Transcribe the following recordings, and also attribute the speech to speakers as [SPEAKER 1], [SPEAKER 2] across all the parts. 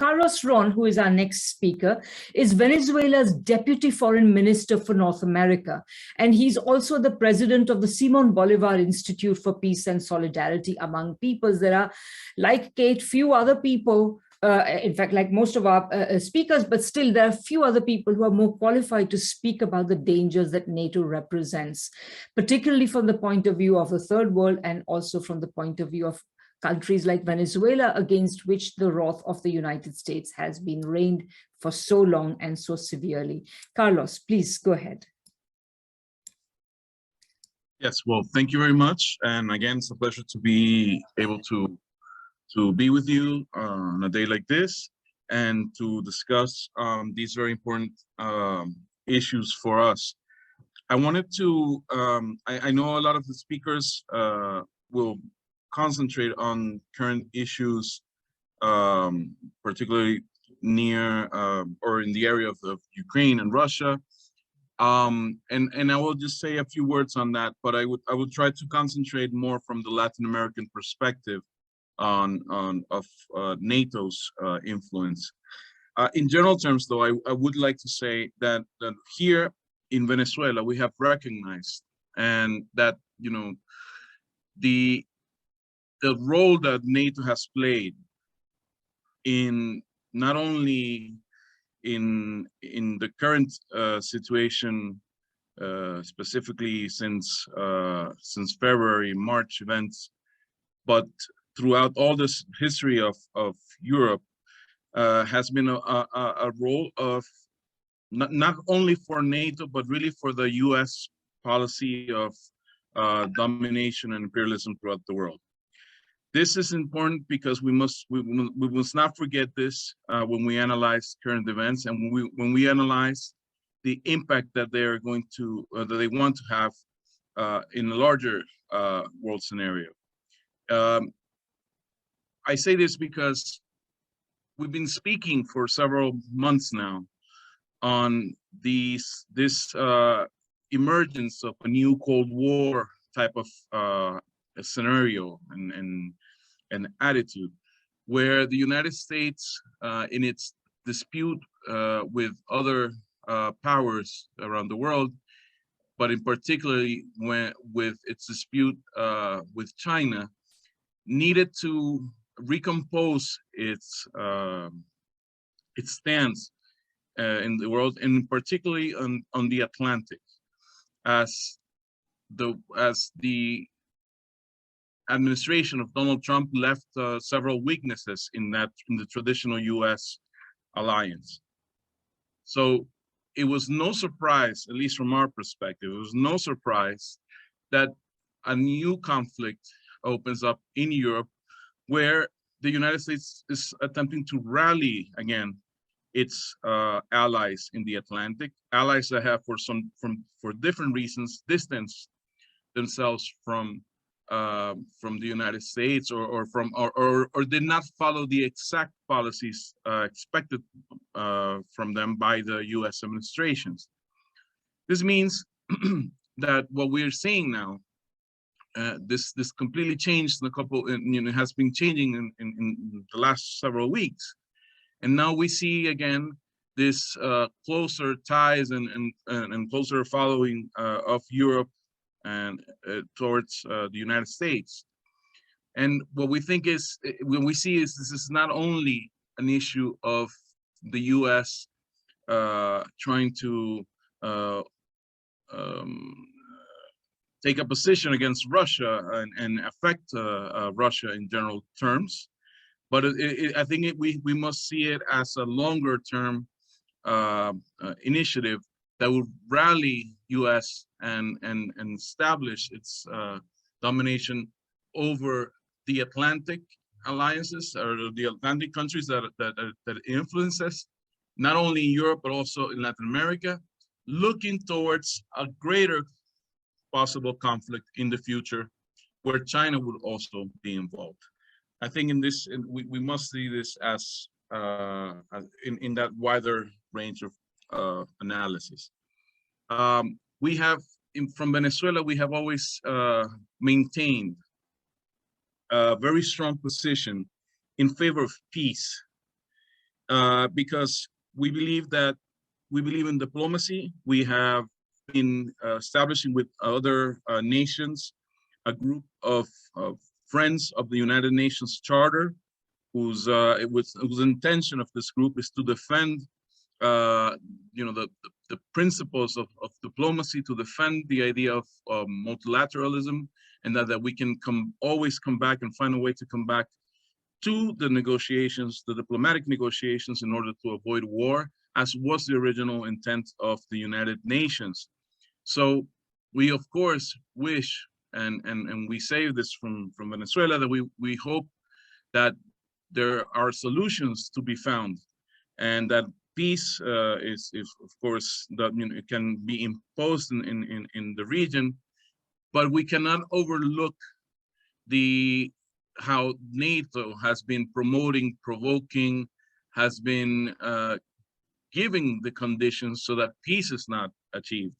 [SPEAKER 1] Carlos Ron, who is our next speaker, is Venezuela's Deputy Foreign Minister for North America. And he's also the president of the Simon Bolivar Institute for Peace and Solidarity Among Peoples. There are, like Kate, few other people, in fact, like most of our speakers, but still there are few other people who are more qualified to speak about the dangers that NATO represents, particularly from the point of view of the third world and also from the point of view of countries like Venezuela, against which the wrath of the United States has been rained for so long and so severely. Carlos, please go ahead.
[SPEAKER 2] Yes, well, thank you very much. And again, it's a pleasure to be able to be with you on a day like this and to discuss these very important issues for us. I wanted to, I know a lot of the speakers will concentrate on current issues, particularly near or in the area of Ukraine and Russia. And I will just say a few words on that, but I would try to concentrate more from the Latin American perspective of NATO's influence. In general terms, though, I would like to say that here in Venezuela we have recognized and that the role that NATO has played in not only in the current situation, specifically since February, March events, but throughout all this history of Europe, has been a role of not only for NATO, but really for the US policy of domination and imperialism throughout the world. This is important because we must not forget this when we analyze current events and when we analyze the impact that they are going to that they want to have in a larger world scenario. I say this because we've been speaking for several months now on this emergence of a new Cold War type of scenario and attitude, where the United States, in its dispute with other powers around the world, but in particularly with its dispute with China, needed to recompose its stance in the world, and particularly on the Atlantic, as the administration of Donald Trump left several weaknesses in the traditional U.S. alliance. So it was no surprise, at least from our perspective, it was no surprise that a new conflict opens up in Europe, where the United States is attempting to rally again its allies in the Atlantic, allies that have for different reasons distanced themselves from the United States or did not follow the exact policies expected from them by the U.S. administrations. This means that what we are seeing now, this completely changed has been changing in the last several weeks, and now we see again this closer ties and closer following of Europe and towards the United States. And what we think is, when we see is, this is not only an issue of the U.S. Trying to take a position against Russia and affect Russia in general terms, but I think we must see it as a longer term initiative that will rally U.S. and establish its domination over the Atlantic alliances or the Atlantic countries that influences not only in Europe but also in Latin America, looking towards a greater possible conflict in the future where China would also be involved. I think in this, we must see this as in that wider range of analysis. We have, from Venezuela, we have always maintained a very strong position in favor of peace because we believe in diplomacy. We have been establishing with other nations a group of friends of the United Nations Charter, whose intention of this group is to defend the principles of diplomacy, to defend the idea of multilateralism, and that we can always come back and find a way to come back to the negotiations, the diplomatic negotiations, in order to avoid war, as was the original intent of the United Nations. So we of course wish, and we say this from Venezuela, that we hope that there are solutions to be found, and that peace is of course that it can be imposed in the region, but we cannot overlook how NATO has been provoking, has been giving the conditions so that peace is not achieved.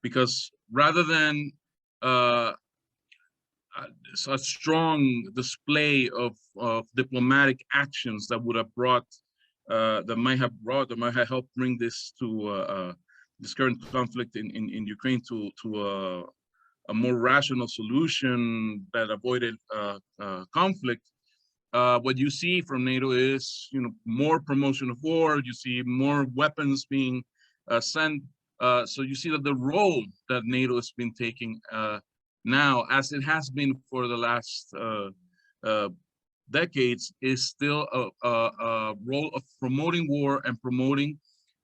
[SPEAKER 2] Because rather than a strong display of diplomatic actions that would have brought, that might have helped bring this to this current conflict in Ukraine to a more rational solution that avoided conflict. What you see from NATO is, more promotion of war. You see more weapons being sent. So you see that the role that NATO has been taking now, as it has been for the last decades, is still a role of promoting war and promoting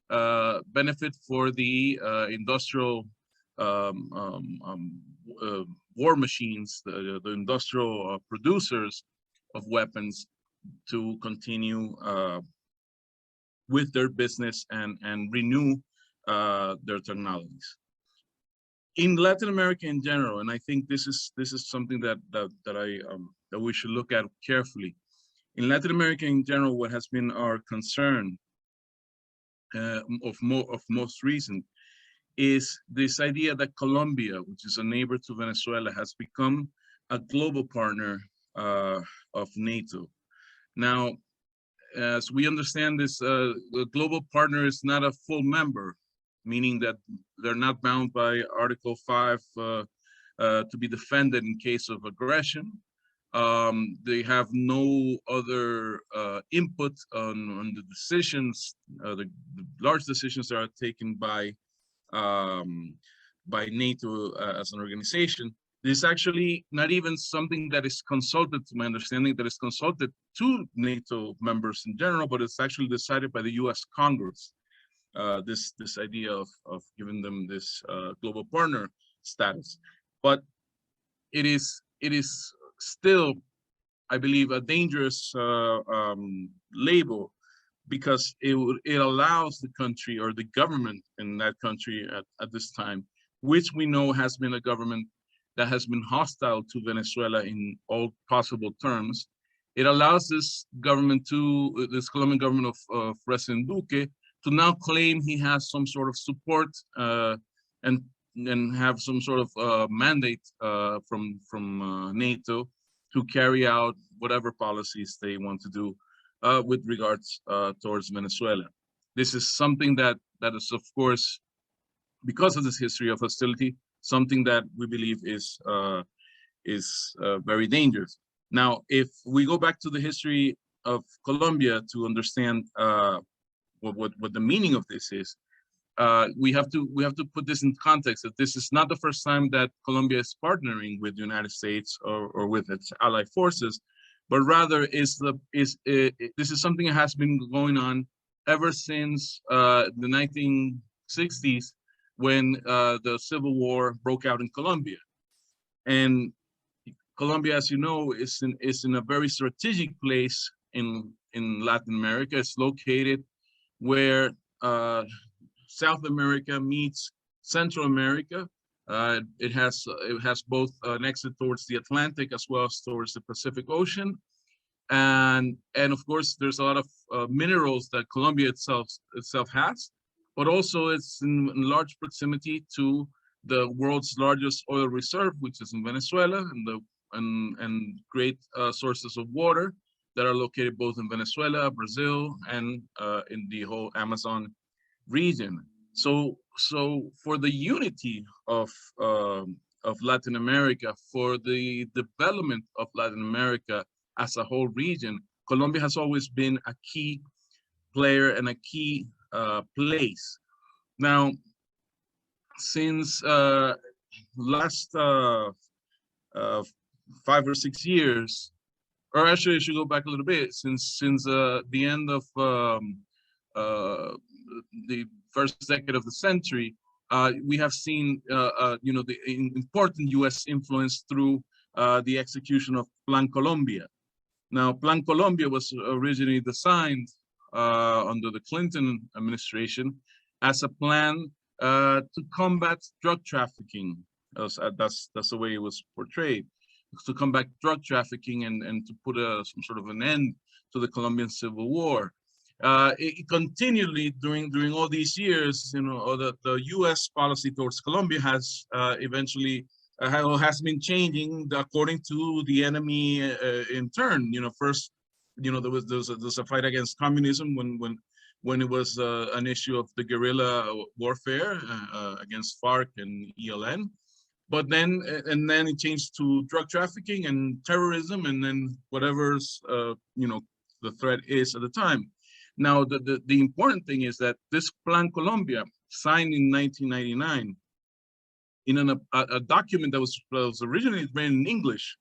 [SPEAKER 2] benefit for the industrial war machines, the industrial producers of weapons, to continue with their business and renew their technologies. In Latin America in general, and I think this is something that we should look at carefully. In Latin America in general, what has been our concern of most recent is this idea that Colombia, which is a neighbor to Venezuela, has become a global partner of NATO. Now, as we understand this, the global partner is not a full member, meaning that they're not bound by Article 5 to be defended in case of aggression. They have no other input on the decisions, the large decisions that are taken by NATO as an organization. This is actually not even something that is consulted, to my understanding, that is consulted to NATO members in general, but it's actually decided by the US Congress, this idea of giving them this global partner status. But it is still, I believe, a dangerous label, because it allows the country, or the government in that country at this time, which we know has been a government that has been hostile to Venezuela in all possible terms. It allows this government this Colombian government of President Duque, to now claim he has some sort of support and have some sort of mandate from NATO to carry out whatever policies they want to do with regards towards Venezuela. This is something that is, of course, because of this history of hostility, something that we believe is very dangerous. Now, if we go back to the history of Colombia to understand what the meaning of this is, we have to put this in context, that this is not the first time that Colombia is partnering with the United States or with its allied forces, but rather this is something that has been going on ever since the 1960s, when the Civil War broke out in Colombia. And Colombia, as you know, is in a very strategic place in Latin America. It's located where South America meets Central America. It has both an exit towards the Atlantic as well as towards the Pacific Ocean, and of course there's a lot of minerals that Colombia itself has, but also it's in large proximity to the world's largest oil reserve, which is in Venezuela, and great sources of water, that are located both in Venezuela, Brazil, and in the whole Amazon region. So for the unity of Latin America, for the development of Latin America as a whole region, Colombia has always been a key player and a key place. Now, since last 5 or 6 years, or actually I should go back a little bit, since the end of the first decade of the century, we have seen the important U.S. influence through the execution of Plan Colombia. Now, Plan Colombia was originally designed under the Clinton administration as a plan to combat drug trafficking. That's the way it was portrayed, to combat drug trafficking and to put some sort of an end to the Colombian Civil War. It continually during all these years, the U.S. policy towards Colombia has eventually has been changing according to the enemy in turn. First, there was a fight against communism when it was an issue of the guerrilla warfare against FARC and ELN. But then it changed to drug trafficking and terrorism, and then whatever's the threat is at the time. Now, the important thing is that this Plan Colombia, signed in 1999, in a document that was originally written in English,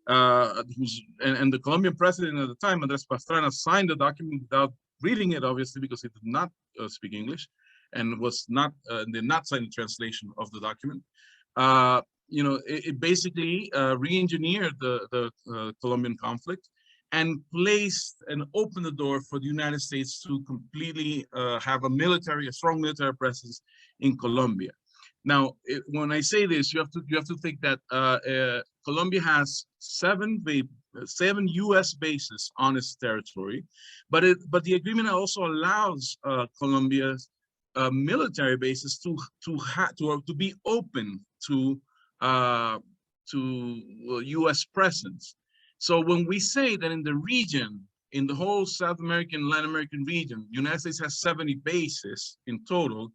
[SPEAKER 2] and the Colombian president at the time, Andrés Pastrana, signed the document without reading it, obviously, because he did not speak English, and did not sign the translation of the document. It basically re-engineered the Colombian conflict and placed and opened the door for the United States to completely have a strong military presence in Colombia. Now, when I say this, you have to think that Colombia has seven U.S. bases on its territory, but the agreement also allows Colombia's military bases to be open to U.S. presence. So when we say that in the region, in the whole South American, Latin American region, the United States has 70 bases in total,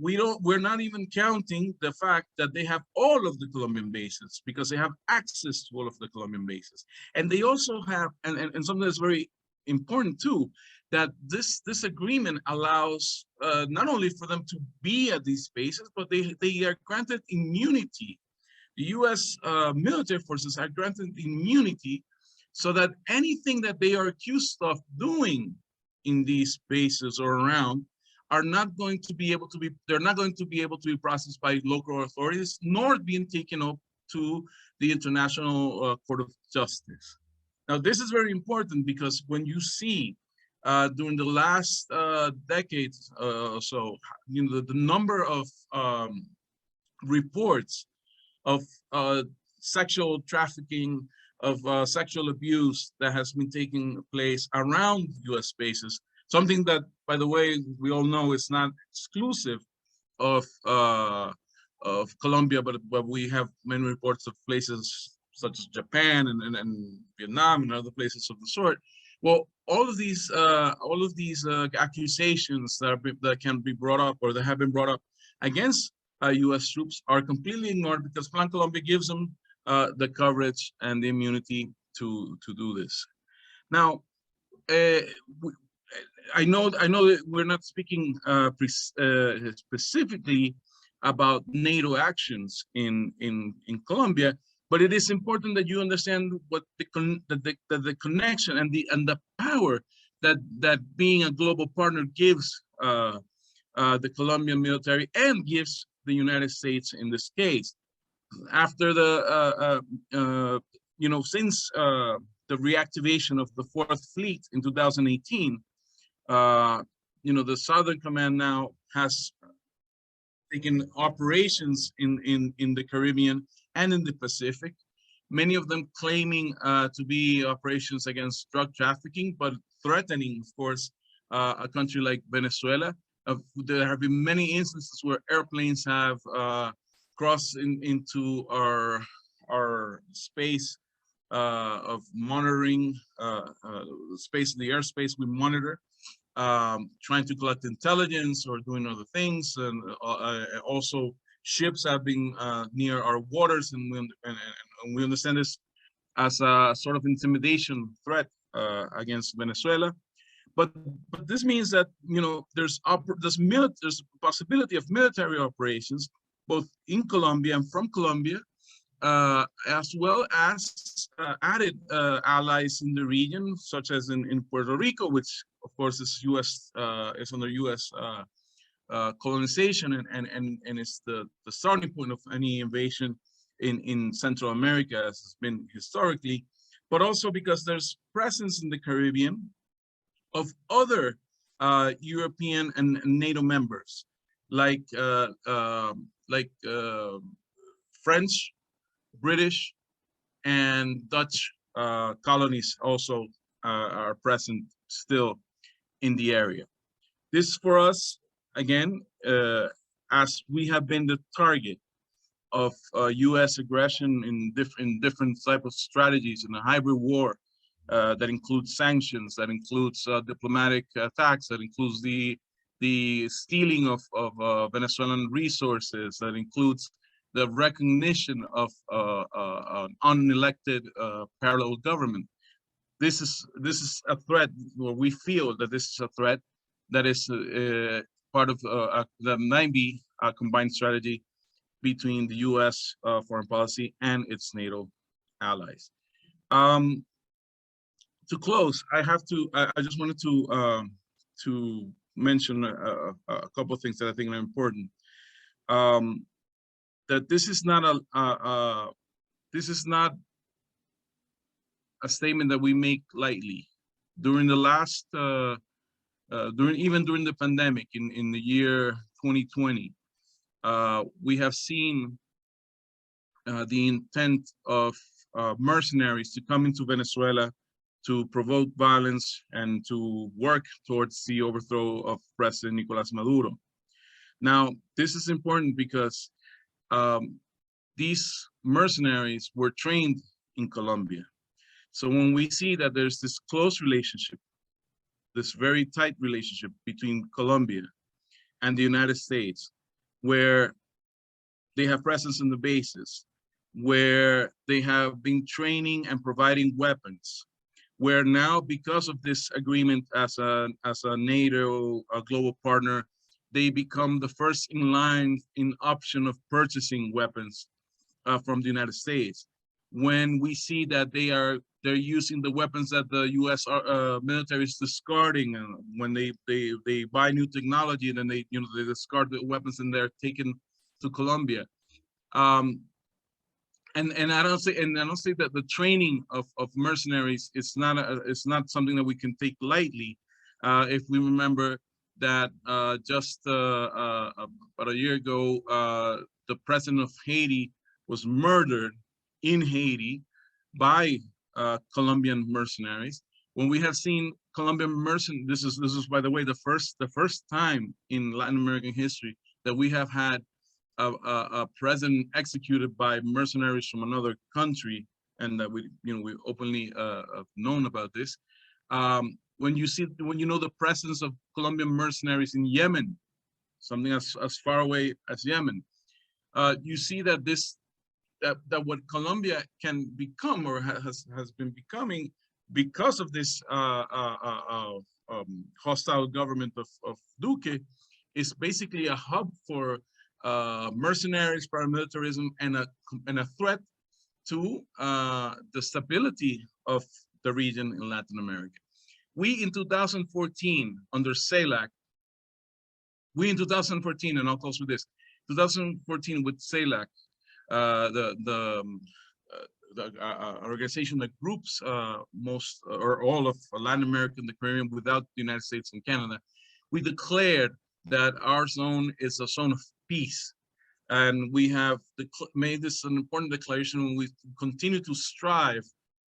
[SPEAKER 2] we're not even counting the fact that they have all of the Colombian bases, because they have access to all of the Colombian bases. And they also have, and something that's very important too, that this agreement allows not only for them to be at these bases, but they are granted immunity. The U.S. military forces are granted immunity so that anything that they are accused of doing in these bases or around they're not going to be able to be processed by local authorities, nor being taken up to the International Court of Justice. Now, this is very important because when you see during the last decades or so, the number of reports of sexual trafficking, of sexual abuse that has been taking place around U.S. bases, something that, by the way, we all know is not exclusive of Colombia, but we have many reports of places such as Japan and Vietnam and other places of the sort. Well, all of these accusations that can be brought up, or that have been brought up against U.S. troops, are completely ignored because Plan Colombia gives them the coverage and the immunity to do this. Now, I know that we're not speaking specifically about NATO actions in Colombia, but it is important that you understand what the connection and the power that being a global partner gives the Colombian military and gives the United States in this case. After since the reactivation of the 4th Fleet in 2018, the Southern Command now has taken operations in the Caribbean and in the Pacific, many of them claiming to be operations against drug trafficking, but threatening, of course, a country like Venezuela. There have been many instances where airplanes have crossed into our space monitoring the space, the airspace we monitor, trying to collect intelligence or doing other things, and also ships have been near our waters, and we understand this as a sort of intimidation threat against Venezuela. But this means that, you know, there's possibility of military operations both in Colombia and from Colombia, as well as added allies in the region, such as in Puerto Rico, which of course is is under U.S. Colonization, and it's the starting point of any invasion in Central America, as has been historically, but also because there's presence in the Caribbean of other European and NATO members, like French, British, and Dutch colonies also are present still in the area. This for us, again, as we have been the target of U.S. aggression in different type of strategies in a hybrid war that includes sanctions, that includes diplomatic attacks, that includes the stealing of Venezuelan resources, that includes the recognition of an unelected parallel government. This is a threat, or we feel that this is a threat that is part of that might be a combined strategy between the U.S. Foreign policy and its NATO allies. To close, I just wanted to mention a couple of things that I think are important. That this is not a statement that we make lightly. During the last, even during the pandemic in the year 2020, we have seen the intent of mercenaries to come into Venezuela to provoke violence and to work towards the overthrow of President Nicolas Maduro. Now, this is important because these mercenaries were trained in Colombia. So when we see that there's this close relationship, this very tight relationship between Colombia and the United States, where they have presence in the bases, where they have been training and providing weapons, where now, because of this agreement as a NATO, a global partner, they become the first in line in option of purchasing weapons from the United States. When we see that they're using the weapons that the U.S. military is discarding, and when they buy new technology, and then they discard the weapons and they're taken to Colombia. And I don't say that the training of mercenaries is not something that we can take lightly. If we remember that just about a year ago, the president of Haiti was murdered in Haiti by Colombian mercenaries. When we have seen Colombian mercenaries, this is by the way the first time in Latin American history that we have had a president executed by mercenaries from another country, and that we openly have known about this. When you know the presence of Colombian mercenaries in Yemen, something as far away as Yemen, you see that that what Colombia can become, or has been becoming, because of this hostile government of Duque, is basically a hub for mercenaries, paramilitarism, and a threat to the stability of the region in Latin America. We in 2014 under CELAC, and I'll close with this, 2014 with CELAC, the organization that groups most or all of Latin America and the Caribbean without the United States and Canada, we declared that our zone is a zone of peace. And we have made this an important declaration when we continue to strive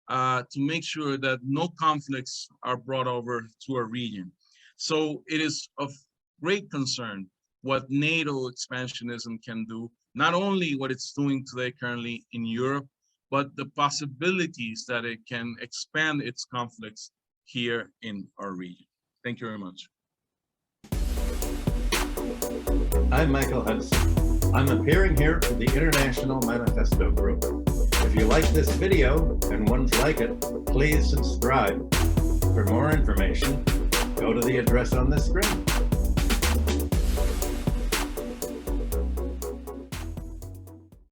[SPEAKER 2] to make sure that no conflicts are brought over to our region. So it is of great concern what NATO expansionism can do, not only what it's doing today currently in Europe, but the possibilities that it can expand its conflicts here in our region. Thank you very much.
[SPEAKER 3] I'm Michael Hudson. I'm appearing here for the International Manifesto Group. If you like this video and ones like it, please subscribe. For more information, go to the address on the screen.